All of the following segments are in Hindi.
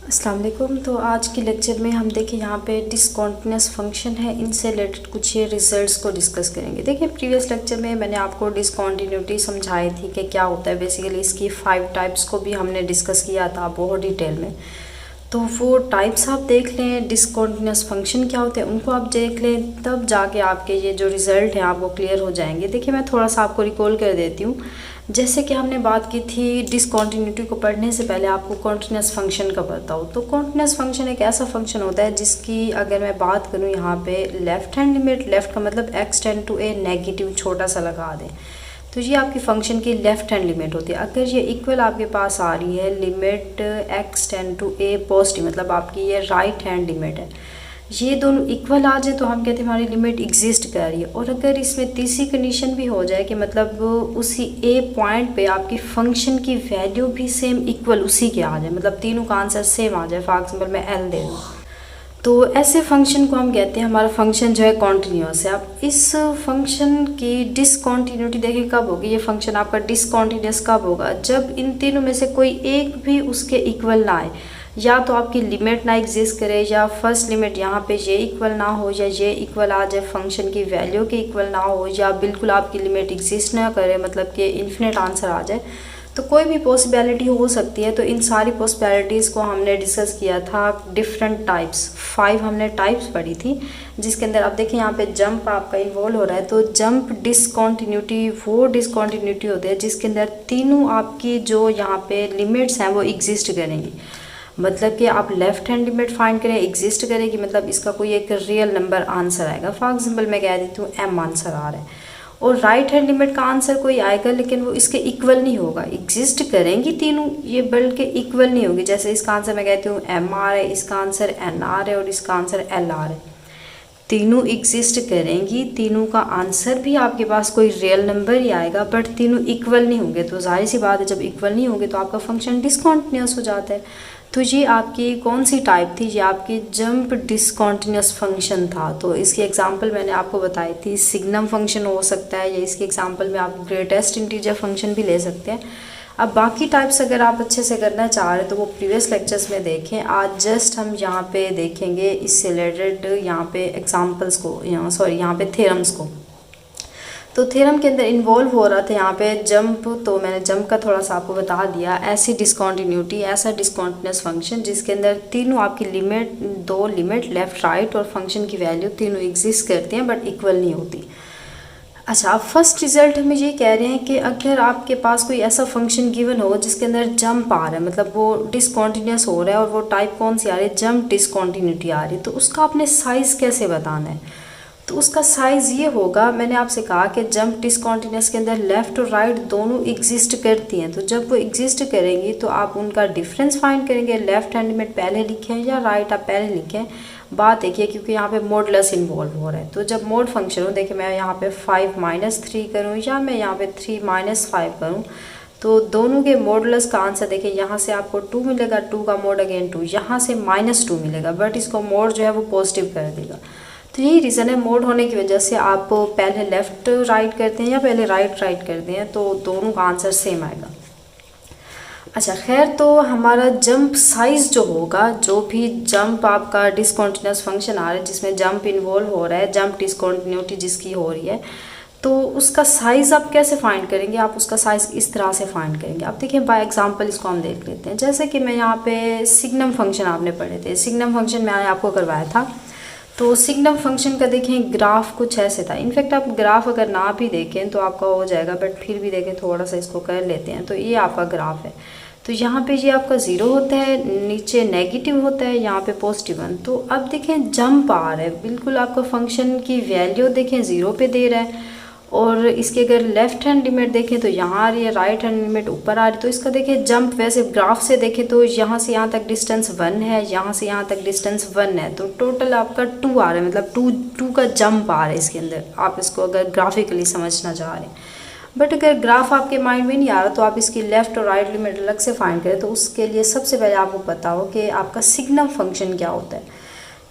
अस्सलाम वालेकुम। तो आज के लेक्चर में हम देखिए यहाँ पे डिसकंटिन्यूअस फंक्शन है, इनसे रिलेटेड कुछ ये रिजल्ट्स को डिस्कस करेंगे। देखिए प्रीवियस लेक्चर में मैंने आपको डिसकंटिन्यूटी समझाई थी कि क्या होता है। बेसिकली इसकी 5 टाइप्स को भी हमने डिस्कस किया था बहुत डिटेल में। तो वो टाइप्स आप देख लें, डिसकंटिन्यूअस फंक्शन क्या होते हैं उनको आप देख लें, तब जाके आपके ये जो रिज़ल्ट हैं आपको क्लियर हो जाएंगे। देखिए मैं थोड़ा सा आपको रिकॉल कर देती हूँ। जैसे कि हमने बात की थी डिसकंटिन्यूटी को पढ़ने से पहले आपको कॉन्टिन्यूअस फंक्शन का पता हो। तो कॉन्टिन्यूअस फंक्शन एक ऐसा फंक्शन होता है जिसकी अगर मैं बात करूँ यहाँ पे लेफ़्ट हैंड लिमिट, लेफ़्ट का मतलब x tend to a negative छोटा सा लगा दें, तो ये आपकी फंक्शन की लेफ़्ट हैंड लिमिट होती है। अगर ये इक्वल आपके पास आ रही है limit x tend to a positive, मतलब आपकी ये राइट हैंड लिमिट है, ये दोनों इक्वल आ जाए तो हम कहते हैं हमारी लिमिट एग्जिस्ट कर रही है। और अगर इसमें तीसरी कंडीशन भी हो जाए कि मतलब उसी ए पॉइंट पे आपकी फंक्शन की वैल्यू भी सेम इक्वल उसी के आ जाए, मतलब तीनों का आंसर सेम आ जाए, फॉर एग्जाम्पल मैं एल दे दूँ, तो ऐसे फंक्शन को हम कहते हैं हमारा फंक्शन जो है कॉन्टीन्यूअस है। अब इस फंक्शन की डिसकॉन्टीन्यूटी देखिए कब होगी, ये फंक्शन आपका डिसकॉन्टीन्यूअस कब होगा, जब इन तीनों में से कोई एक भी उसके इक्वल ना आए। या तो आपकी लिमिट ना एग्जिस्ट करे, या फर्स्ट लिमिट यहाँ पे ये इक्वल ना हो, या ये इक्वल आ जाए फंक्शन की वैल्यू के इक्वल ना हो, या बिल्कुल आपकी लिमिट एग्जिस्ट ना करे, मतलब कि इन्फिनिट आंसर आ जाए। तो कोई भी पॉसिबिलिटी हो सकती है। तो इन सारी पॉसिबिलिटीज़ को हमने डिस्कस किया था डिफरेंट टाइप्स, 5 हमने टाइप्स पढ़ी थी, जिसके अंदर अब देखिए यहाँ पे जंप आपका इन्वॉल्व हो रहा है। तो जंप डिसकॉन्टीन्यूटी वो डिसकॉन्टीन्यूटी होती है जिसके अंदर तीनों आपकी जो यहाँ पे लिमिट्स हैं वो एग्जिस्ट करेंगी। मतलब कि आप लेफ़्ट हैंड लिमिट फाइंड करें, एग्जिस्ट करेगी, मतलब इसका कोई एक रियल नंबर आंसर आएगा। फॉर एग्जाम्पल मैं कह देती हूँ m आंसर आ रहा है, और राइट हैंड लिमिट का आंसर कोई आएगा लेकिन वो इसके इक्वल नहीं होगा। एग्जिस्ट करेंगी तीनों, ये बल्कि इक्वल नहीं होगी। जैसे इसका आंसर मैं कहती हूँ m आ रहा है, इसका आंसर n आ रहा है और इसका आंसर l आ रहा है। तीनों एग्जिस्ट करेंगी, तीनों का आंसर भी आपके पास कोई रियल नंबर ही आएगा, बट तीनों इक्वल नहीं होंगे। तो जाहिर सी बात है जब इक्वल नहीं होंगे तो आपका फंक्शन डिसकॉन्टिन्यूअस हो जाता है। तो ये आपकी कौन सी टाइप थी, ये आपकी जंप डिसकॉन्टिन्यूअस फंक्शन था। तो इसकी एग्जांपल मैंने आपको बताई थी, सिग्नम फंक्शन हो सकता है, या इसके एग्जांपल में आप ग्रेटेस्ट इंटीजर फंक्शन भी ले सकते हैं। अब बाकी टाइप्स अगर आप अच्छे से करना चाह रहे हैं तो वो प्रीवियस लेक्चर्स में देखें। आज जस्ट हम यहाँ पे देखेंगे इससे रिलेटेड यहाँ पे एग्जांपल्स को, यहाँ पे थ्योरम्स को। तो थ्योरम के अंदर इन्वॉल्व हो रहा था यहाँ पे जंप, तो मैंने जंप का थोड़ा सा आपको बता दिया। ऐसी डिसकॉन्टीन्यूटी, ऐसा डिसकॉन्टिन्यूअस फंक्शन जिसके अंदर तीनों आपकी लिमिट, दो लिमिट लेफ़्ट राइट और फंक्शन की वैल्यू तीनों एग्जिस्ट करती हैं बट इक्वल नहीं होती। अच्छा, अब फर्स्ट रिजल्ट हमें ये कह रहे हैं कि अगर आपके पास कोई ऐसा फंक्शन गिवन हो जिसके अंदर जंप आ रहा है, मतलब वो डिसकॉन्टीन्यूअस हो रहा है, और वो टाइप कौन सी आ रही है, जंप डिसकॉन्टीन्यूटी आ रही है, तो उसका आपने साइज़ कैसे बताना है। तो उसका साइज़ ये होगा, मैंने आपसे कहा कि जंप डिसकॉन्टीन्यूअस के अंदर लेफ़्ट और राइट दोनों एग्जिस्ट करती हैं। तो जब वो एग्जिस्ट करेंगी तो आप उनका डिफरेंस फाइंड करेंगे, लेफ़्ट हैंड लिमिट पहले लिखें या राइट आप पहले लिखें। बात देखिए क्योंकि यहाँ पे मॉडुलस इन्वॉल्व हो रहा है। तो जब मोड फंक्शन हो, देखिए मैं यहाँ पे 5 - 3 करूँ या मैं यहाँ पे 3 - 5 करूँ, तो दोनों के मॉडुलस का आंसर देखिए, यहाँ से आपको 2 मिलेगा, 2 का मोड अगेन 2, यहाँ से -2 मिलेगा, बट इसको मोड जो है वो पॉजिटिव कर देगा। तो यही रीज़न है, मोड होने की वजह से आप पहले लेफ़्ट राइट करते हैं या पहले राइट राइट करते हैं तो दोनों का आंसर सेम आएगा। अच्छा खैर, तो हमारा जंप साइज़ जो होगा, जो भी जंप आपका डिसकॉन्टिन्यूअस फंक्शन आ रहा है जिसमें जंप इन्वॉल्व हो रहा है, जंप डिसकॉन्टिन्यूटी जिसकी हो रही है, तो उसका साइज़ आप कैसे फाइंड करेंगे। आप उसका साइज़ इस तरह से फाइंड करेंगे। अब देखिए बाय एग्जांपल इसको हम देख लेते हैं। जैसे कि मैं यहाँ पे सिग्नम फंक्शन आपने पढ़े थे, सिग्नम फंक्शन मैंने आपको करवाया था। तो सिग्नम फंक्शन का देखें ग्राफ कुछ ऐसे था। इनफैक्ट आप ग्राफ अगर ना भी देखें तो आपका हो जाएगा, बट फिर भी देखें थोड़ा सा इसको कर लेते हैं। तो ये आपका ग्राफ है। तो यहाँ पे ये आपका 0 होता है, नीचे नेगेटिव होता है, यहाँ पे पॉजिटिव 1। तो अब देखें जंप आ रहा है, बिल्कुल आपका फंक्शन की वैल्यू देखें 0 पे दे रहा है, और इसके अगर लेफ़्ट हैंड लिमिट देखें तो यहाँ आ रही है, राइट हैंड लिमिट ऊपर आ रही है। तो इसका देखिए जंप, वैसे ग्राफ से देखें तो यहाँ से यहाँ तक डिस्टेंस 1 है, यहाँ से यहाँ तक डिस्टेंस 1 है, तो टोटल आपका 2 आ रहा है, मतलब 2 का जंप आ रहा है इसके अंदर, आप इसको अगर ग्राफिकली समझना चाह रहे हैं। बट अगर ग्राफ आपके माइंड में नहीं आ रहा तो आप इसकी लेफ़्ट और राइट लिमिट अलग से फाइंड करें। तो उसके लिए सबसे पहले आपको पता हो कि आपका सिग्नम फंक्शन क्या होता है।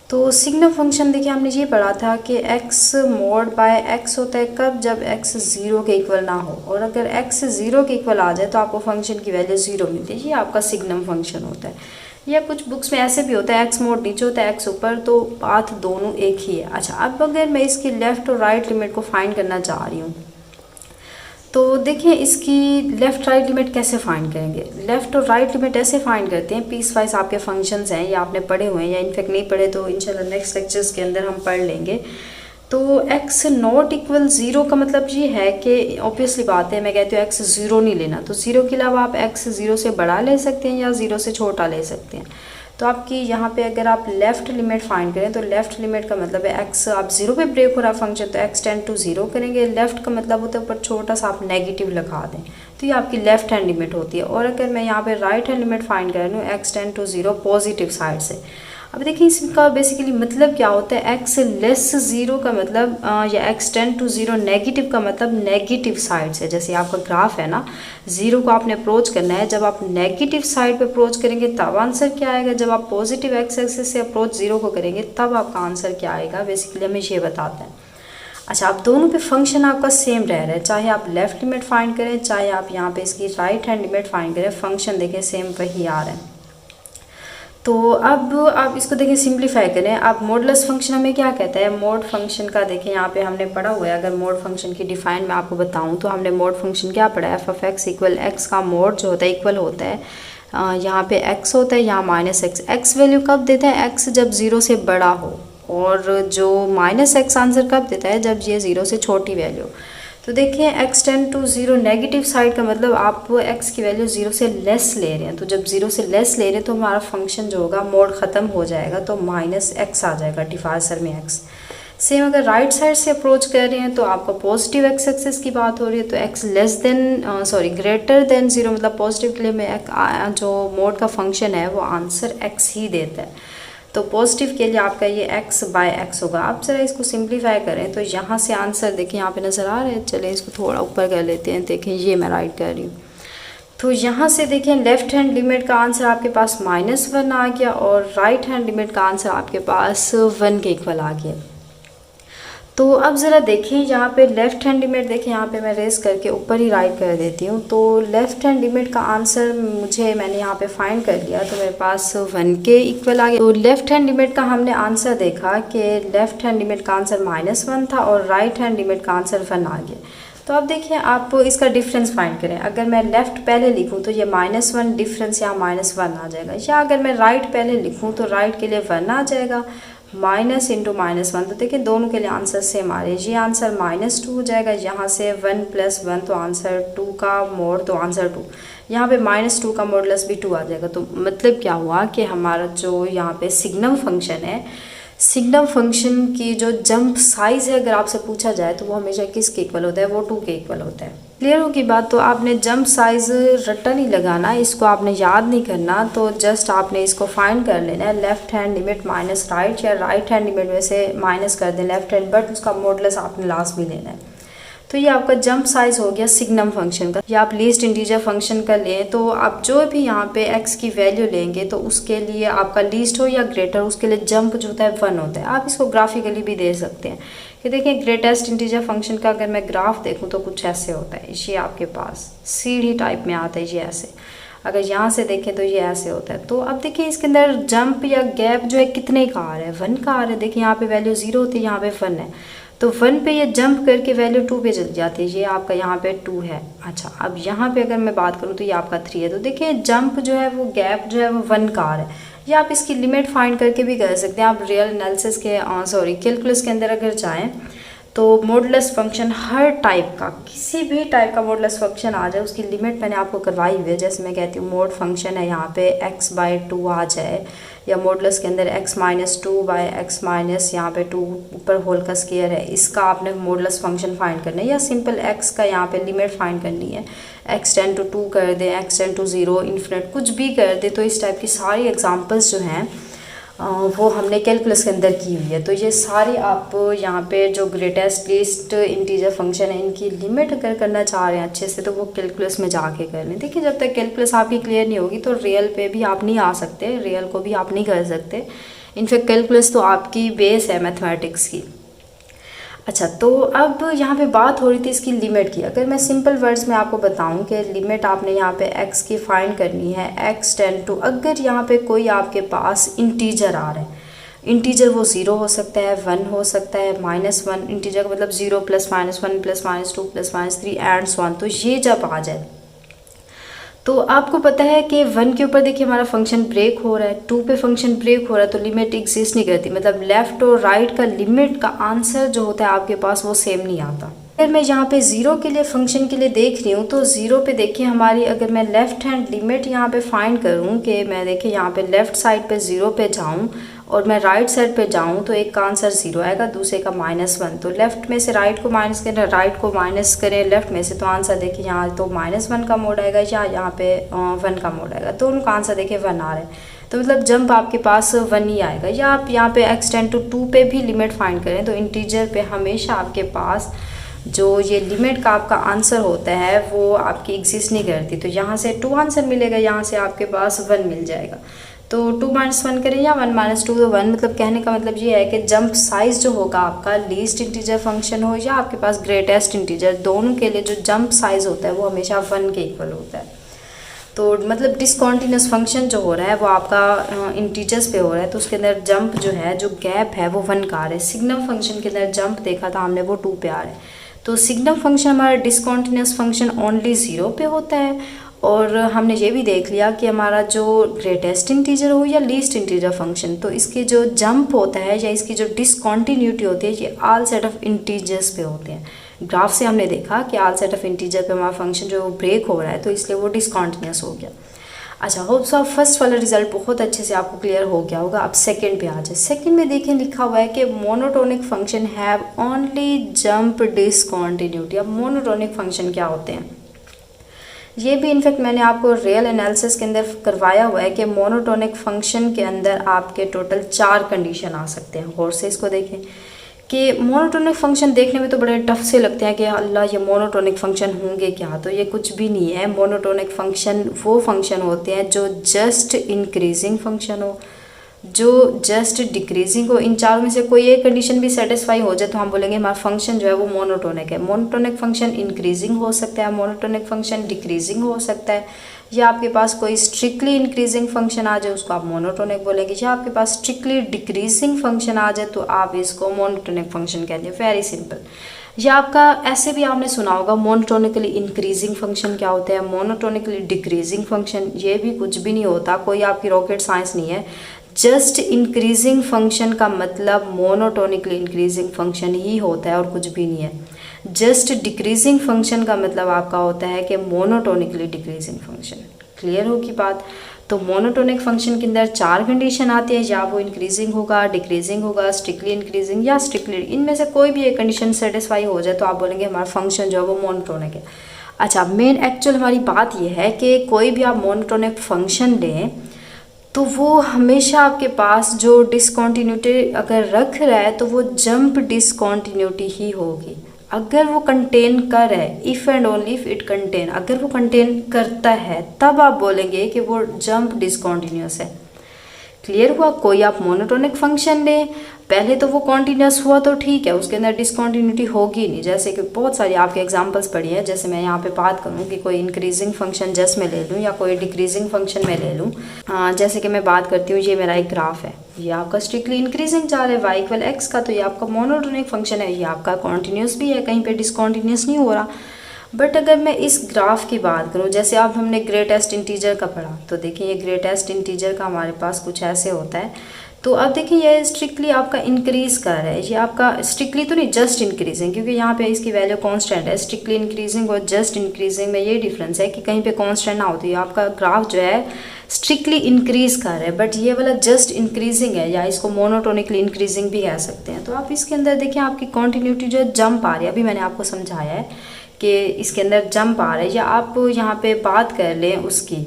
तो सिग्नम फंक्शन देखिए हमने ये पढ़ा था कि x mod बाय x होता है कब, जब x 0 के इक्वल ना हो, और अगर x 0 के इक्वल आ जाए तो आपको फंक्शन की वैल्यू 0 मिलती है। ये आपका सिग्नम फंक्शन होता है। या कुछ बुक्स में ऐसे भी होता है एक्स मोड नीचे होता है एक्स ऊपर, तो पाथ दोनों एक ही है। अच्छा, अब अगर मैं इसकी लेफ़्ट और राइट लिमिट को फाइंड करना चाह रही हूँ, तो देखिए इसकी लेफ़्ट राइट लिमिट कैसे फाइंड करेंगे। लेफ़्ट और राइट लिमिट ऐसे फाइंड करते हैं, पीस वाइज आपके फंक्शंस हैं या आपने पढ़े हुए हैं, या इनफेक्ट नहीं पढ़े तो इंशाल्लाह नेक्स्ट लेक्चर्स के अंदर हम पढ़ लेंगे। तो x नॉट इक्वल 0 का मतलब ये है कि ऑब्वियसली बात है, मैं कहती हूँ x 0 नहीं लेना, तो 0 के अलावा आप x 0 से बड़ा ले सकते हैं या 0 से छोटा ले सकते हैं। तो आपकी यहाँ पे अगर आप लेफ़्ट लिमिट फाइंड करें तो लेफ़्ट लिमिट का मतलब है x आप 0 पे ब्रेक हो रहा फंक्शन, तो x टेंड टू 0 करेंगे। लेफ़्ट का मतलब होता है ऊपर छोटा सा आप नेगेटिव लगा दें, तो ये आपकी लेफ़्ट हैंड लिमिट होती है। और अगर मैं यहाँ पे राइट हैंड लिमिट फाइंड कर रही हूँ x tend to 0 positive side से। अब देखिए इसका बेसिकली मतलब क्या होता है, x लेस 0 का मतलब या x टेंड टू 0 नेगेटिव का मतलब नेगेटिव साइड से। जैसे आपका ग्राफ है ना, 0 को आपने अप्रोच करना है, जब आप नेगेटिव साइड पे अप्रोच करेंगे तब आंसर क्या आएगा, जब आप पॉजिटिव एक्स एक्सिस से अप्रोच 0 को करेंगे तब आपका आंसर क्या आएगा, बेसिकली हमें ये बताते हैं। अच्छा, अब दोनों पे फंक्शन आपका सेम रह रहा है, चाहे आप लेफ़्ट लिमिट फाइंड करें चाहे आप यहाँ पे इसकी राइट हैंड लिमिट फाइंड करें, फंक्शन देखें सेम वही आ रहा है। तो अब आप इसको देखिए सिंप्लीफाई करें। अब मॉडुलस फंक्शन हमें क्या कहता है, मोड फंक्शन का देखिए यहाँ पे हमने पढ़ा हुआ है। अगर मोड फंक्शन की डिफाइन मैं आपको बताऊँ तो हमने मोड फंक्शन क्या पढ़ा है, f(x) इक्वल x का मोड जो होता है इक्वल होता है यहाँ पे x होता है, यहाँ -x। x वैल्यू कब देता है, x जब 0 से बड़ा हो, और जो -x आंसर कब देता है, जब ये 0 से छोटी वैल्यू। तो देखिए x tend to 0 negative side का मतलब आप x की वैल्यू 0 से लेस ले रहे हैं, तो जब 0 से लेस ले रहे हैं तो हमारा फंक्शन जो होगा मोड ख़त्म हो जाएगा, तो -x आ जाएगा डिफाइसर में x। सेम अगर राइट साइड से अप्रोच कर रहे हैं तो आपका पॉजिटिव एक्स एक्सिस की बात हो रही है, तो x less than greater than 0 मतलब पॉजिटिव के लिए में जो मोड का फंक्शन है वो आंसर x ही देता है। तो पॉजिटिव के लिए आपका ये x/x होगा। आप ज़रा इसको सिंप्लीफाई करें तो यहाँ से आंसर देखिए यहाँ पे नज़र आ रहा है, चलें इसको थोड़ा ऊपर कर लेते हैं। देखें ये मैं राइट कर रही हूँ, तो यहाँ से देखें लेफ़्ट हैंड लिमिट का आंसर आपके पास -1 आ गया और राइट हैंड लिमिट का आंसर आपके पास 1 के इक्वल आ गया। तो अब ज़रा देखिए यहाँ पे लेफ़्ट हैंड लिमिट देखें, यहाँ पे मैं रेस करके ऊपर ही राइट कर देती हूँ। तो लेफ़्ट हैंड लिमिट का आंसर मैंने यहाँ पे फाइंड कर लिया, तो मेरे पास 1 के इक्वल आ गया। तो लेफ़्ट हैंड लिमिट का हमने आंसर देखा कि लेफ़्ट हैंड लिमिट का आंसर -1 था और राइट हैंड लिमिट का आंसर 1 आ गया। तो अब देखिए आप इसका डिफरेंस फाइंड करें। अगर मैं लेफ़्ट पहले लिखूँ तो ये -1 डिफरेंस यहाँ -1 आ जाएगा, या अगर मैं राइट पहले लिखूँ तो राइट के लिए 1 आ जाएगा, माइनस इंटू -1। तो देखिए दोनों के लिए आंसर सेम आ रहे हैं, ये आंसर -2 हो जाएगा, यहाँ से 1 + 1 तो आंसर 2 का मोड, तो आंसर 2। यहाँ पे -2 का मॉडुलस भी 2 आ जाएगा। तो मतलब क्या हुआ कि हमारा जो यहाँ पे सिग्नम फंक्शन है, सिग्नम फंक्शन की जो जंप साइज़ है अगर आपसे पूछा जाए तो वो हमेशा किसके इक्वल होता है, वो 2 के इक्वल होता है। क्लियर होगी बात। तो आपने जंप साइज़ रट्टा नहीं लगाना, इसको आपने याद नहीं करना, तो जस्ट आपने इसको फाइंड कर लेना है। Left hand limit minus right, या राइट हैंड लिमिट में से माइनस कर दें लेफ़्ट हैंड, बट उसका मॉडुलस आपने लास्ट में लेना है। तो ये आपका जंप साइज़ हो गया सिग्नम फंक्शन का। या आप लीस्ट इंटीजर फंक्शन का लें तो आप जो भी यहाँ पे x की वैल्यू लेंगे तो उसके लिए आपका लीस्ट हो या ग्रेटर, उसके लिए जंप जो होता है 1 होता है। आप इसको ग्राफिकली भी दे सकते हैं कि देखिए ग्रेटेस्ट इंटीजर फंक्शन का अगर मैं ग्राफ देखूँ तो कुछ ऐसे होता है, ये आपके पास सीढ़ी टाइप में आता है, ये ऐसे। अगर यहाँ से देखें तो ये ऐसे होता है। तो अब देखिए इसके अंदर जंप या गैप जो है कितने का आ रहा है, 1 का आ रहा है। देखिए यहाँ पे वैल्यू 0 होती है, यहाँ पे 1 है, तो 1 पे ये जंप करके वैल्यू 2 पे चल जाती है, ये आपका यहाँ पे 2 है। अच्छा, अब यहाँ पे अगर मैं बात करूँ तो ये आपका 3 है। तो देखिए जंप जो है वो गैप जो है वो 1 का आ रहा है। या आप इसकी लिमिट फाइंड करके भी कर सकते हैं। आप रियल एनालिसिस के कैलकुलस के अंदर अगर जाएँ तो मॉडुलस फंक्शन हर टाइप का, किसी भी टाइप का मॉडुलस फंक्शन आ जाए उसकी लिमिट मैंने आपको करवाई हुई है। जैसे मैं कहती हूँ मोड फंक्शन है, यहाँ पे x/2 आ जाए, या मॉडुलस के अंदर x-2/x- यहाँ पे 2 ऊपर होल का स्क्वायर है, इसका आपने मॉडुलस फंक्शन फाइंड करना है। या सिंपल x का यहाँ पे लिमिट फाइंड करनी है, x टेंड टू 2 कर दें, x टेंड टू 0 इन्फिनिट कुछ भी कर दे। तो इस टाइप की सारी एग्जांपल्स जो हैं वो हमने कैलकुलस के अंदर की हुई है। तो ये सारी आप यहाँ पे जो ग्रेटेस्ट लीस्ट इंटीजर फंक्शन है इनकी लिमिट अगर करना चाह रहे हैं अच्छे से तो वो कैलकुलस में जाके कर लें। देखिए जब तक कैलकुलस आपकी क्लियर नहीं होगी तो रियल पे भी आप नहीं आ सकते, रियल को भी आप नहीं कर सकते। इनफैक्ट कैलकुलस तो आपकी बेस है मैथमेटिक्स की। अच्छा, तो अब यहाँ पे बात हो रही थी इसकी लिमिट की। अगर मैं सिंपल वर्ड्स में आपको बताऊं कि लिमिट आपने यहाँ पे x की फाइंड करनी है, x टेंड टू, अगर यहाँ पे कोई आपके पास इंटीजर आ रहा है, इंटीजर वो 0 हो सकता है, 1 हो सकता है, -1, इंटीजर का मतलब 0 + -1 + -2 + -3 एंड सो ऑन। तो ये जब आ जाए तो आपको पता है कि 1 के ऊपर देखिए हमारा फंक्शन ब्रेक हो रहा है, 2 पे फंक्शन ब्रेक हो रहा है, तो लिमिट एग्जिस्ट नहीं करती। मतलब लेफ़्ट और राइट का लिमिट का आंसर जो होता है आपके पास वो सेम नहीं आता। अगर मैं यहाँ पे 0 के लिए फंक्शन के लिए देख रही हूँ तो 0 पे देखिए हमारी, अगर मैं लेफ़्ट हैंड लिमिट यहाँ पे फाइंड करूँ कि मैं देखिए यहाँ पे लेफ़्ट साइड पे 0 पे जाऊँ और मैं राइट साइड पे जाऊँ तो एक का आंसर 0 आएगा, दूसरे का -1। तो लेफ़्ट में से राइट को माइनस करें, राइट को माइनस करें लेफ़्ट में से, तो आंसर देखिए यहाँ तो -1 का मोड आएगा या यहाँ पे 1 का मोड आएगा। दोनों का आंसर देखिए 1 आ रहा है, तो मतलब जंप आपके पास 1 ही आएगा। या आप यहाँ पे x टेंड टू 2 पे भी लिमिट फाइंड करें तो इंटीजर पे हमेशा आपके पास जो ये लिमिट का आपका आंसर होता है वो आपकी एग्जिस्ट नहीं करती। तो यहाँ से 2 आंसर मिलेगा, यहाँ से आपके पास 1 मिल जाएगा। तो 2 - 1 करें या 1 - 2, तो 1 मतलब कहने का मतलब ये है कि जंप साइज़ जो होगा आपका, लीस्ट इंटीजर फंक्शन हो या आपके पास ग्रेटेस्ट इंटीजर, दोनों के लिए जो जंप साइज़ होता है वो हमेशा 1 के इक्वल होता है। तो मतलब डिसकंटिन्यूअस फंक्शन जो हो रहा है वो आपका इंटीजर्स पे हो रहा है, तो उसके अंदर जंप जो है, जो गैप है वो 1 का आ रहा है। सिग्नम फंक्शन के अंदर जंप देखा था हमने, वो 2 पे आ रहा है। तो सिग्नम फंक्शन हमारा डिसकंटिन्यूअस फंक्शन ओनली 0 पे होता है। और हमने ये भी देख लिया कि हमारा जो ग्रेटेस्ट इंटीजर हो या लीस्ट इंटीजर फंक्शन, तो इसके जो जंप होता है या इसकी जो डिसकंटिन्यूटी होती है ये ऑल सेट ऑफ इंटीजर्स पे होते हैं। ग्राफ से हमने देखा कि ऑल सेट ऑफ इंटीजर पे हमारा फंक्शन जो ब्रेक हो रहा है, तो इसलिए वो डिसकंटिन्यूअस हो गया। अच्छा, होप सो फर्स्ट वाला रिजल्ट बहुत अच्छे से आपको क्लियर हो गया होगा। अब सेकंड पे आ जाए। सेकंड में देखें लिखा हुआ है कि monotonic function have only jump discontinuity. अब मोनोटोनिक फंक्शन क्या होते हैं, ये भी इनफैक्ट मैंने आपको रियल एनालिसिस के अंदर करवाया हुआ है कि मोनोटोनिक फंक्शन के अंदर आपके टोटल 4 कंडीशन आ सकते हैं। और से इसको देखें कि मोनोटोनिक फंक्शन देखने में तो बड़े टफ से लगते हैं कि अल्लाह ये मोनोटोनिक फंक्शन होंगे क्या, तो ये कुछ भी नहीं है। मोनोटोनिक फंक्शन वो फंक्शन होते हैं जो जस्ट इंक्रीजिंग फंक्शन हो, जो जस्ट डिक्रीजिंग हो। इन चारों में से कोई एक कंडीशन भी सेटिस्फाई हो जाए तो हम बोलेंगे हमारा फंक्शन जो है वो मोनोटोनिक है। मोनोटोनिक फंक्शन इंक्रीजिंग हो सकता है, मोनोटोनिक फंक्शन डिक्रीजिंग हो सकता है, या आपके पास कोई स्ट्रिक्टली इंक्रीजिंग फंक्शन आ जाए उसको आप मोनोटोनिक बोलेंगे, या आपके पास स्ट्रिक्टली डिक्रीजिंग फंक्शन आ जाए तो आप इसको मोनोटोनिक फंक्शन कहते हैं। Very simple. या आपका ऐसे भी आपने सुना होगा मोनोटोनिकली इंक्रीजिंग फंक्शन क्या होता है, मोनोटोनिकली डिक्रीजिंग फंक्शन, ये भी कुछ भी नहीं होता, कोई आपकी रॉकेट साइंस नहीं है। जस्ट इंक्रीजिंग फंक्शन का मतलब मोनोटोनिकली इंक्रीजिंग फंक्शन ही होता है और कुछ भी नहीं है। जस्ट डिक्रीजिंग फंक्शन का मतलब आपका होता है कि मोनोटोनिकली डिक्रीजिंग फंक्शन। क्लियर होगी बात। तो मोनोटोनिक फंक्शन के अंदर 4 कंडीशन आती है, या वो इंक्रीजिंग होगा, डिक्रीजिंग होगा, स्ट्रिक्टली इंक्रीजिंग या स्ट्रिक्टली, इनमें से कोई भी एक कंडीशन सेटिस्फाई हो जाए तो आप बोलेंगे हमारा फंक्शन जो है वो मोनोटोनिक है। अच्छा, मेन एक्चुअल हमारी बात यह है कि कोई भी आप मोनोटोनिक फंक्शन लें तो वो हमेशा आपके पास जो डिसकंटिन्यूटी अगर रख रहा है तो वो जंप डिसकंटिन्यूटी ही होगी। अगर वो कंटेन कर है, if and only if it contain, अगर वो कंटेन करता है तब आप बोलेंगे कि वो जंप डिसकंटिन्यूअस है। क्लियर हुआ। कोई आप मोनोटोनिक फंक्शन लें, पहले तो वो कॉन्टीन्यूस हुआ तो ठीक है, उसके अंदर डिसकंटिन्यूटी होगी नहीं। जैसे कि बहुत सारी आपके एग्जांपल्स पढ़ी है, जैसे मैं यहाँ पे बात करूँ कि कोई इंक्रीजिंग फंक्शन जस्ट में ले लूँ या कोई डिक्रीजिंग फंक्शन में ले लूँ। जैसे कि मैं बात करती हूँ, ये मेरा एक ग्राफ है, ये आपका स्ट्रिक्टली इंक्रीजिंग जा रहा है y = x का, तो ये आपका मोनोटोनिक फंक्शन है, ये आपका कॉन्टीन्यूस भी है, कहीं पर डिसकंटिन्यूस नहीं हो रहा। बट अगर मैं इस ग्राफ की बात करूँ, जैसे आप हमने ग्रेटेस्ट इंटीजर का पढ़ा, तो देखिए ये ग्रेटेस्ट इंटीजर का हमारे पास कुछ ऐसे होता है। तो अब देखिए ये स्ट्रिक्टली आपका इंक्रीज़ कर रहा है, ये आपका स्ट्रिक्टली तो नहीं, जस्ट इंक्रीजिंग, क्योंकि यहाँ पे इसकी वैल्यू कांस्टेंट है। स्ट्रिक्टली इंक्रीजिंग और जस्ट इंक्रीजिंग में ये डिफरेंस है कि कहीं पे कांस्टेंट ना होती है। आपका ग्राफ जो है स्ट्रिक्टली इंक्रीज़ कर रहा है, बट ये वाला जस्ट इंक्रीजिंग है, या इसको मोनोटोनिकली इंक्रीजिंग भी कह सकते हैं। तो आप इसके अंदर देखिए आपकी कॉन्टीन्यूटी जो जंप आ रही है, अभी मैंने आपको समझाया है कि इसके अंदर जंप आ रहा है। या आप यहाँ पे बात कर लें उसकी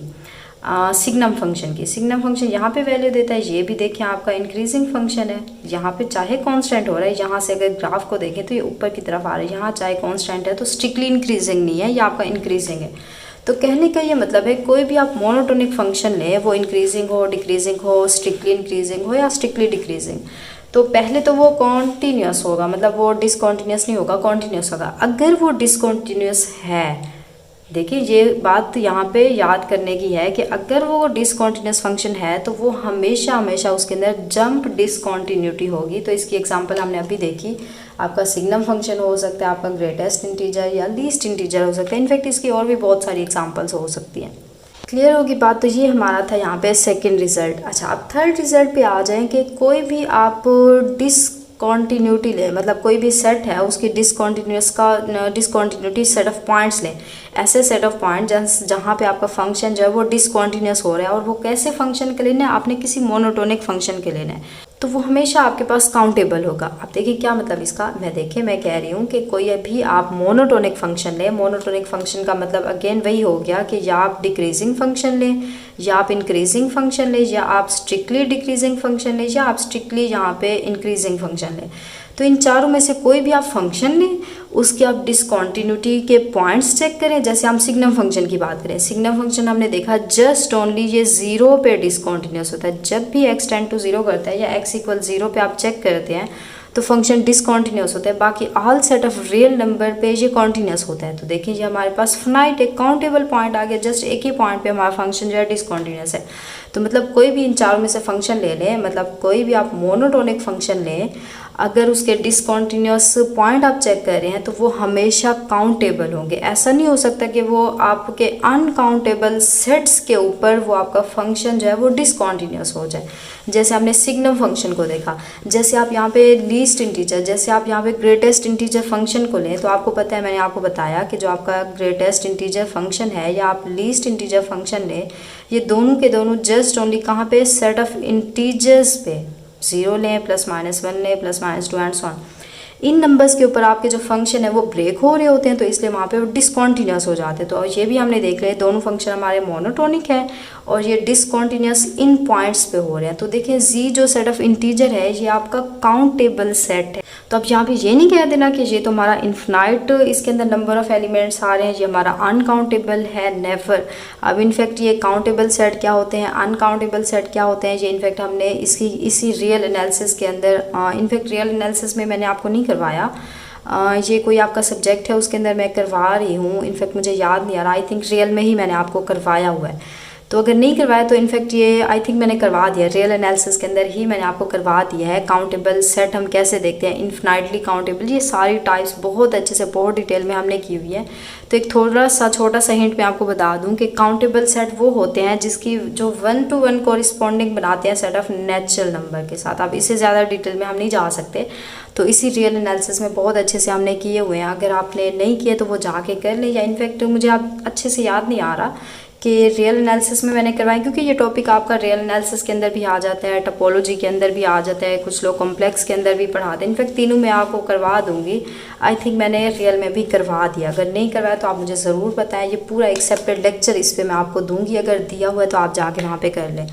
सिग्नम फंक्शन की, सिग्नम फंक्शन यहाँ पे वैल्यू देता है, ये भी देखें आपका इंक्रीजिंग फंक्शन है, यहाँ पे चाहे कांस्टेंट हो रहा है, यहाँ से अगर ग्राफ को देखें तो ये ऊपर की तरफ आ रहा है, यहाँ चाहे कांस्टेंट है तो स्ट्रिक्टली इंक्रीजिंग नहीं है, ये आपका इंक्रीजिंग है। तो कहने का ये मतलब है कोई भी आप मोनोटोनिक फंक्शन लें, वो इंक्रीजिंग हो, डिक्रीजिंग हो, स्ट्रिक्टली इंक्रीजिंग हो या स्ट्रिक्टली डिक्रीजिंग, तो पहले तो वो कॉन्टीन्यूस होगा, मतलब वो डिसकॉन्टीन्यूस नहीं होगा, कॉन्टीन्यूस होगा। अगर वो डिसकॉन्टीन्यूस है, देखिए ये बात यहाँ पे याद करने की है कि अगर वो डिसकॉन्टीन्यूस फंक्शन है तो वो हमेशा हमेशा उसके अंदर जंप डिसकॉन्टीन्यूटी होगी। तो इसकी एग्जांपल हमने अभी देखी, आपका सिग्नम फंक्शन हो सकता है, आपका ग्रेटेस्ट इंटीजर या लीस्ट इंटीजर हो सकता है। इनफैक्ट इसकी और भी बहुत सारी एग्जांपल्स हो सकती हैं। क्लियर होगी बात। तो ये हमारा था यहाँ पे सेकंड रिजल्ट। अच्छा, अब थर्ड रिजल्ट पे आ जाएं कि कोई भी आप डिसकॉन्टीन्यूटी लें, मतलब कोई भी सेट है उसकी डिसकॉन्टीन्यूटी सेट ऑफ पॉइंट्स लें। ऐसे सेट ऑफ पॉइंट जहाँ पे आपका फंक्शन जो है वो डिसकॉन्टीन्यूस हो रहा है, और वो कैसे फंक्शन के लेना है, आपने किसी मोनोटोनिक फंक्शन के लेना है, तो वो हमेशा आपके पास काउंटेबल होगा। अब देखिए क्या मतलब इसका, मैं कह रही हूँ कि कोई भी आप मोनोटोनिक फंक्शन लें। मोनोटोनिक फंक्शन का मतलब अगेन वही हो गया कि या आप डिक्रीजिंग फंक्शन लें, या आप इंक्रीजिंग फंक्शन लें, या आप स्ट्रिक्टली डिक्रीजिंग फंक्शन लें, या आप स्ट्रिक्टली यहाँ पे इंक्रीजिंग फंक्शन लें। तो इन चारों में से कोई भी आप फंक्शन लें, उसके आप डिसकॉन्टीन्यूटी के पॉइंट्स चेक करें। जैसे हम सिग्नम फंक्शन की बात करें, सिग्नम फंक्शन हमने देखा जस्ट ओनली ये 0 पे डिसकॉन्टीन्यूस होता है। जब भी x टेंड टू 0 करता है या x इक्वल 0 पे आप चेक करते हैं तो फंक्शन डिसकॉन्टीन्यूस होता है। बाकी all set of real number पे ये कॉन्टीन्यूस होता है। तो देखिए ये हमारे पास फाइनाइट एक काउंटेबल पॉइंट आ गया, जस्ट एक ही पॉइंट पे हमारा फंक्शन जो है डिसकॉन्टीन्यूस है। तो मतलब कोई भी इन चारों में से फंक्शन ले लें, मतलब कोई भी आप मोनोटोनिक फंक्शन लें, अगर उसके डिसकॉन्टीन्यूस पॉइंट आप चेक कर रहे हैं तो वो हमेशा काउंटेबल होंगे। ऐसा नहीं हो सकता कि वो आपके अनकाउंटेबल सेट्स के ऊपर वो आपका फंक्शन जो है वो डिसकॉन्टीन्यूस हो जाए। जैसे आपने सिग्नम फंक्शन को देखा, जैसे आप यहाँ पे लीस्ट इंटीजर, जैसे आप यहाँ पे ग्रेटेस्ट इंटीजर फंक्शन को लें, तो आपको पता है, मैंने आपको बताया कि जो आपका ग्रेटेस्ट इंटीजर फंक्शन है या आप लीस्ट इंटीजर फंक्शन लें, ये दोनों के दोनों जस्ट ओनली कहाँ पे, सेट ऑफ इंटीजर्स पे, 0 लें, +-1 लें, +-2 and so on, in numbers के ऊपर आपके जो फंक्शन है वो ब्रेक हो रहे होते हैं, तो इसलिए वहाँ पे वो डिसकॉन्टीन्यूस हो जाते हैं। तो ये भी हमने देख लिया, दोनों फंक्शन हमारे मोनोटोनिक हैं और ये डिसकॉन्टीन्यूस इन पॉइंट्स पे हो रहे हैं। तो देखिए जी जो सेट ऑफ इंटीजर है ये आपका काउंटेबल सेट है। तो अब यहाँ पे ये नहीं कह देना कि ये तो हमारा इन्फिनाइट इसके अंदर नंबर ऑफ एलिमेंट्स आ रहे हैं, ये हमारा अनकाउंटेबल है, नेवर। अब इनफैक्ट ये काउंटेबल सेट क्या होते हैं, अनकाउंटेबल सेट क्या होते हैं, ये इनफैक्ट हमने इसी रियल एनालिसिस के अंदर, इनफैक्ट रियल एनालिसिस में मैंने आपको नहीं करवाया, ये कोई आपका सब्जेक्ट है उसके अंदर मैं करवा रही हूँ, इनफैक्ट मुझे याद नहीं आ रहा, आई थिंक रियल में ही मैंने आपको करवाया हुआ है। तो अगर नहीं करवाया तो इनफैक्ट ये आई थिंक मैंने करवा दिया, रियल एनालिसिस के अंदर ही मैंने आपको करवा दिया है। काउंटेबल सेट हम कैसे देखते हैं, इन्फिनाइटली काउंटेबल, ये सारी टाइप्स बहुत अच्छे से बहुत डिटेल में हमने की हुई है। तो एक छोटा सा हिंट मैं आपको बता दूं कि काउंटेबल सेट वो होते हैं जिसकी जो 1 to 1 कॉरिस्पॉन्डिंग बनाते हैं सेट ऑफ नेचुरल नंबर के साथ। अब इससे ज़्यादा डिटेल में हम नहीं जा सकते, तो इसी रियल एनालिसिस में बहुत अच्छे से हमने किए हुए हैं। अगर आपने नहीं किए तो वो जाके कर लें, या इनफैक्ट मुझे आप अच्छे से याद नहीं आ रहा कि रियल एनालिसिस में मैंने करवाया, क्योंकि ये टॉपिक आपका रियल एनालिसिस के अंदर भी आ जाता है, टोपोलॉजी के अंदर भी आ जाता है, कुछ लोग कॉम्प्लेक्स के अंदर भी पढ़ाते हैं। इनफैक्ट तीनों में आपको करवा दूंगी, आई थिंक मैंने रियल में भी करवा दिया। अगर नहीं करवाया तो आप मुझे ज़रूर बताएं, ये पूरा एक्सेप्टेड लेक्चर इस पर मैं आपको दूँगी, अगर दिया हुआ है तो आप जाके वहाँ पर कर लें।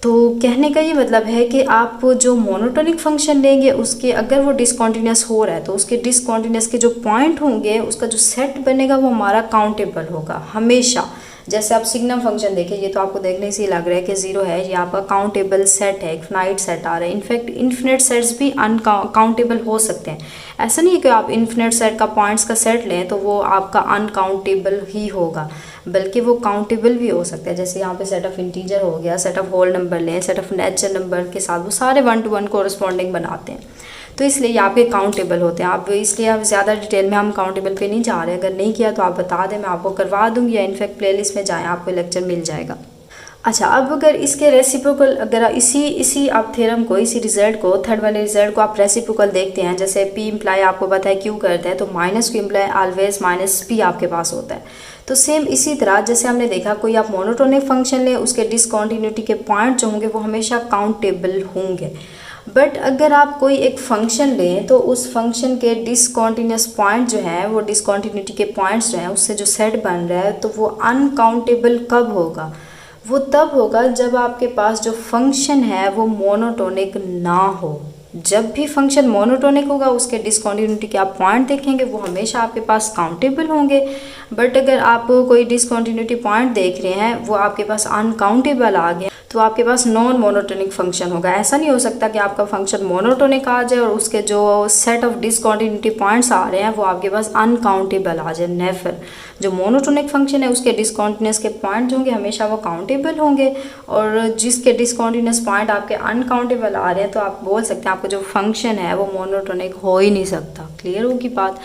तो कहने का ये मतलब है कि आप जो मोनोटोनिक फंक्शन लेंगे उसके अगर वो डिसकॉन्टीन्यूस हो रहा है तो उसके डिसकॉन्टीन्यूस के जो पॉइंट होंगे उसका जो सेट बनेगा वो हमारा काउंटेबल होगा हमेशा। जैसे आप सिग्नम फंक्शन देखें, ये तो आपको देखने से ही लग रहा है कि 0 है, ये आपका काउंटेबल सेट है, इन्फिनाइट सेट आ रहा है। इनफैक्ट इन्फिनिट सेट्स भी अनकाउंटेबल हो सकते हैं। ऐसा नहीं है कि आप इन्फिनिट सेट का पॉइंट्स का सेट लें तो वो आपका अनकाउंटेबल ही होगा, बल्कि वो काउंटेबल भी हो सकता है। जैसे यहाँ पे सेट ऑफ इंटीजर हो गया, सेट ऑफ होल नंबर लें, सेट ऑफ नेचुरल नंबर के साथ वो सारे 1 to 1 कॉरस्पॉन्डिंग बनाते हैं, तो इसलिए ये आपके काउंटेबल होते हैं। आप इसलिए आप ज़्यादा डिटेल में हम काउंटेबल पे नहीं जा रहे। अगर नहीं किया तो आप बता दें, मैं आपको करवा दूँगी, या इनफैक्ट प्लेलिस्ट में जाएँ, आपको लेक्चर मिल जाएगा। अच्छा, अब अगर इसके रेसिप्रोकल, अगर इसी आप थ्योरम को, इसी रिजल्ट को, थर्ड वाले रिजल्ट को आप रेसिप्रोकल देखते हैं, जैसे P इम्प्लाई आपको पता है Q करता है, तो -Q इम्प्लाई ऑलवेज -P आपके पास होता है। तो सेम इसी तरह जैसे हमने देखा कोई आप मोनोटोनिक फंक्शन लें, उसके डिसकॉन्टीन्यूटी के पॉइंट जो होंगे वो हमेशा काउंटेबल होंगे। बट अगर आप कोई एक फंक्शन लें तो उस फंक्शन के डिसकॉन्टीन्यूस पॉइंट जो है, वो डिसकॉन्टीन्यूटी के पॉइंट्स जो हैं उससे जो सेट बन रहा है, तो वो अनकाउंटेबल कब होगा? वो तब होगा जब आपके पास जो फंक्शन है वो मोनोटोनिक ना हो। जब भी फंक्शन मोनोटोनिक होगा उसके डिसकॉन्टीन्यूटी के आप पॉइंट देखेंगे वो हमेशा आपके पास काउंटेबल होंगे। बट अगर आप कोई डिसकॉन्टीन्यूटी पॉइंट देख रहे हैं वो आपके पास अनकाउंटेबल आ गया, तो आपके पास नॉन मोनोटोनिक फंक्शन होगा। ऐसा नहीं हो सकता कि आपका फंक्शन मोनोटोनिक आ जाए और उसके जो सेट ऑफ डिसकंटिन्यूटी पॉइंट्स आ रहे हैं वो आपके पास अनकाउंटेबल आ जाए। नेवर। जो मोनोटोनिक फंक्शन है उसके डिसकंटिन्यूस के पॉइंट होंगे हमेशा वो काउंटेबल होंगे, और जिसके डिसकंटिन्यूस पॉइंट आपके अनकाउंटेबल आ रहे हैं तो आप बोल सकते हैं आपका जो फंक्शन है वो मोनोटोनिक हो ही नहीं सकता। क्लियर होगी बात।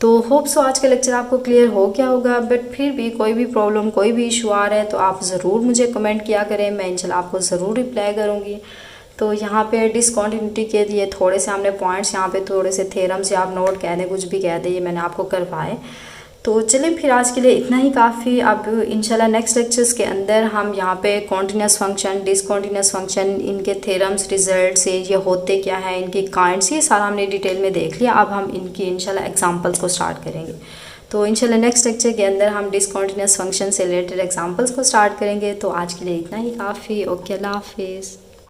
तो होप सो आज का लेक्चर आपको क्लियर हो गया होगा, बट फिर भी कोई भी प्रॉब्लम कोई भी इशू आ रहा है तो आप ज़रूर मुझे कमेंट किया करें, मैं इंशाल्लाह आपको ज़रूर रिप्लाई करूँगी। तो यहाँ पे डिसकंटिन्यूटी के लिए थोड़े से हमने पॉइंट्स यहाँ पे थोड़े से थ्योरम्स या आप नोट कह दें कुछ भी कह दें, ये मैंने आपको करवाए। तो चलिए फिर आज के लिए इतना ही काफ़ी। अब इंशाल्लाह नेक्स्ट लेक्चर्स के अंदर हम यहाँ पे कॉन्टिन्यूस फंक्शन, डिसकंटिन्यूस फंक्शन, इनके थ्योरम्स, रिजल्ट्स, ये होते क्या है, इनके काइंड्स, ये सारा हमने डिटेल में देख लिया। अब हम इनकी इंशाल्लाह एग्जांपल्स को स्टार्ट करेंगे। तो इंशाल्लाह नेक्स्ट लेक्चर के अंदर हम डिसकंटिन्यूस फंक्शन से रिलेटेड एग्जांपल्स को स्टार्ट करेंगे। तो आज के लिए इतना ही काफ़ी। ओके, अल्लाह हाफिज़।